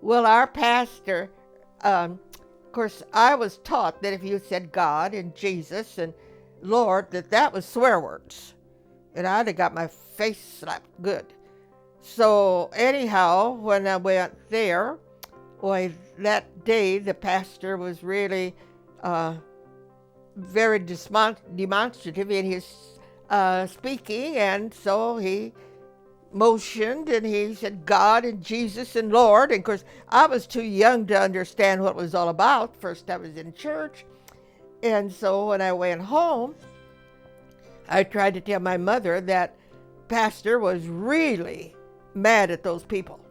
Well, our pastor, of course, I was taught that if you said God and Jesus and Lord, that was swear words. And I'd have got my face slapped good. So anyhow, when I went there, well, that day the pastor was really very demonstrative in his speaking, and so he motioned and he said God and Jesus and Lord. And of course, I was too young to understand what it was all about. First, I was in church, and so when I went home, I tried to tell my mother that pastor was really mad at those people.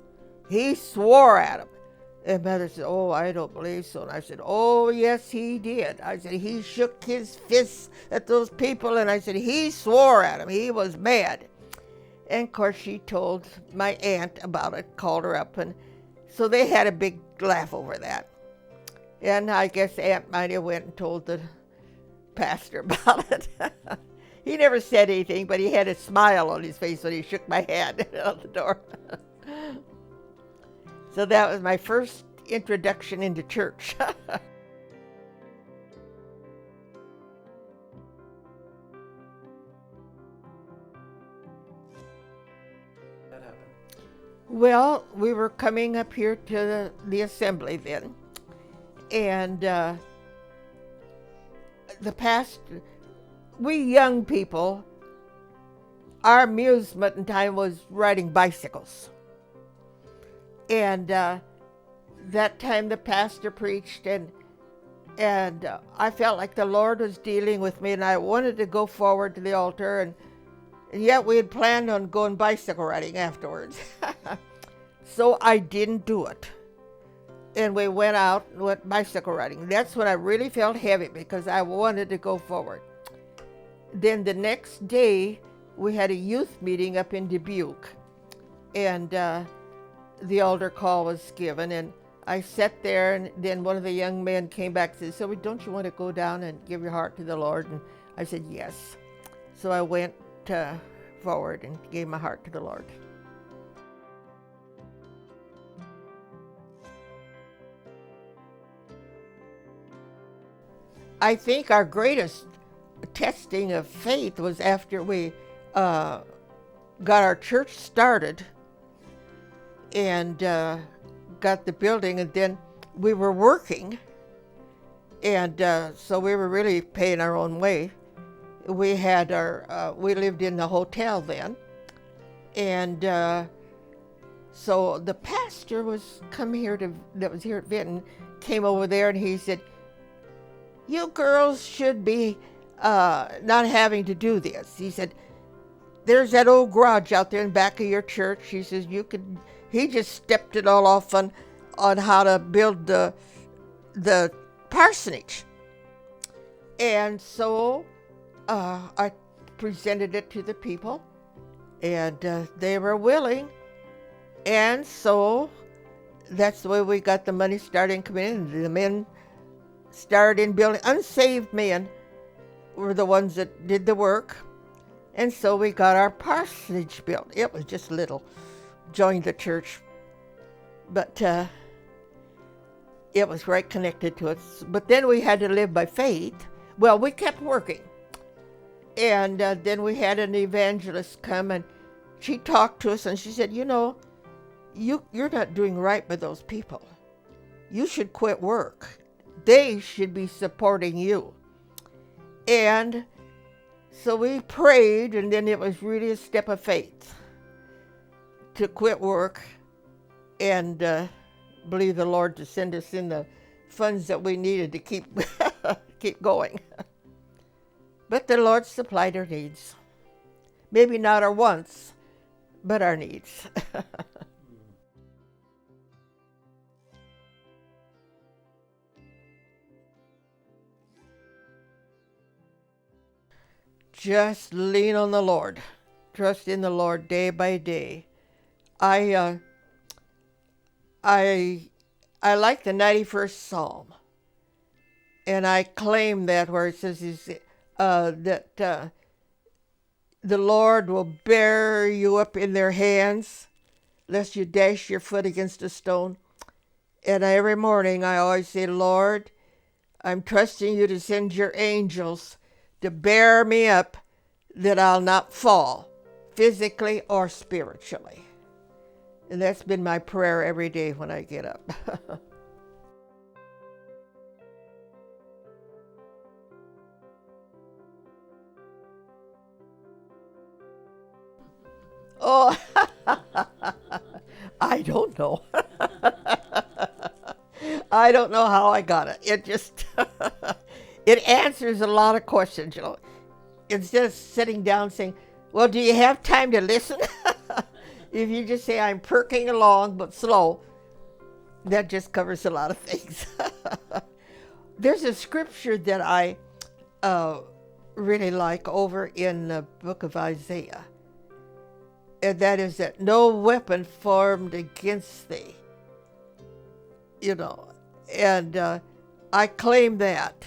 He swore at them. And mother said, "Oh, I don't believe so." And I said, "Oh, yes, he did." I said, "He shook his fists at those people." And I said, "He swore at them. He was mad." And of course, she told my aunt about it, called her up. And so they had a big laugh over that. And I guess Aunt might have went and told the pastor about it. He never said anything, but he had a smile on his face when he shook my hand out the door. So that was my first introduction into church. That happened. Well, we were coming up here to the assembly then, and the pastor, we young people, our amusement in time was riding bicycles. And that time the pastor preached, and I felt like the Lord was dealing with me, and I wanted to go forward to the altar, and yet we had planned on going bicycle riding afterwards. So I didn't do it. And we went out and went bicycle riding. That's when I really felt heavy because I wanted to go forward. Then the next day, we had a youth meeting up in Dubuque, and the altar call was given, and I sat there, and then one of the young men came back and said, "So don't you want to go down and give your heart to the Lord?" And I said, "Yes." So I went forward and gave my heart to the Lord. I think our greatest testing of faith was after we got our church started and got the building, and then we were working, and so we were really paying our own way. We had we lived in the hotel then, and so the pastor that was here at Vinton came over there, and he said, "You girls should be not having to do this." He said, "There's that old garage out there in back of your church." He says, he just stepped it all off on how to build the parsonage. And so I presented it to the people, and they were willing. And so that's the way we got the money started coming in. The men started in building. Unsaved men were the ones that did the work. And so we got our parsonage built. It was just little. Joined the church. But it was right connected to us. But then we had to live by faith. Well, we kept working. And then we had an evangelist come, and she talked to us, and she said, "You're not doing right by those people. You should quit work. They should be supporting you." And so we prayed, and then it was really a step of faith to quit work and believe the Lord to send us in the funds that we needed to keep keep going. But the Lord supplied our needs. Maybe not our wants, but our needs. Just lean on the Lord. Trust in the Lord day by day. I like the 91st Psalm, and I claim that where it says that the Lord will bear you up in their hands, lest you dash your foot against a stone. And every morning I always say, Lord, I'm trusting you to send your angels to bear me up that I'll not fall physically or spiritually. And that's been my prayer every day when I get up. Oh, I don't know. I don't know how I got it. It just, it answers a lot of questions, you know. Instead of sitting down saying, well, do you have time to listen? If you just say, I'm perking along but slow, that just covers a lot of things. There's a scripture that I really like over in the book of Isaiah. And that is that no weapon formed against thee, you know, and I claim that.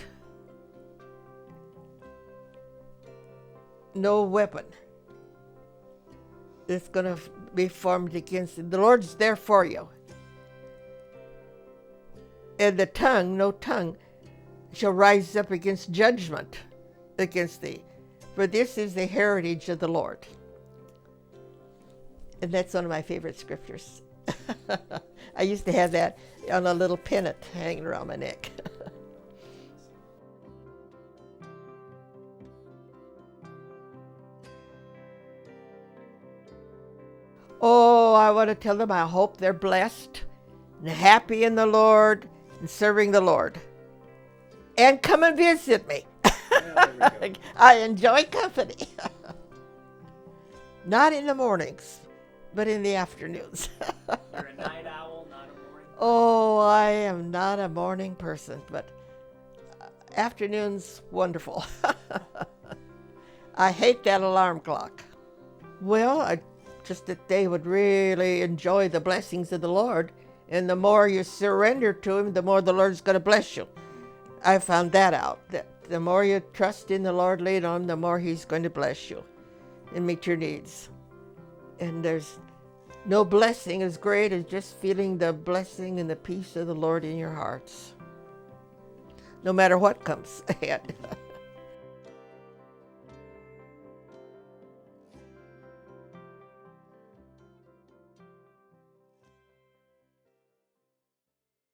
No weapon that's going to be formed against thee. The Lord's there for you. And the tongue, no tongue, shall rise up against judgment against thee. For this is the heritage of the Lord. And that's one of my favorite scriptures. I used to have that on a little pennant hanging around my neck. Oh, I want to tell them I hope they're blessed and happy in the Lord and serving the Lord. And come and visit me. Yeah, I enjoy company. Not in the mornings, but in the afternoons. You're a night owl, not a morning person? Oh, I am not a morning person, but afternoons, wonderful. I hate that alarm clock. Well, just that they would really enjoy the blessings of the Lord, and the more you surrender to Him, the more the Lord's going to bless you. I found that out, that the more you trust in the Lord, lean on Him, the more He's going to bless you and meet your needs. And there's no blessing as great as just feeling the blessing and the peace of the Lord in your hearts, no matter what comes ahead.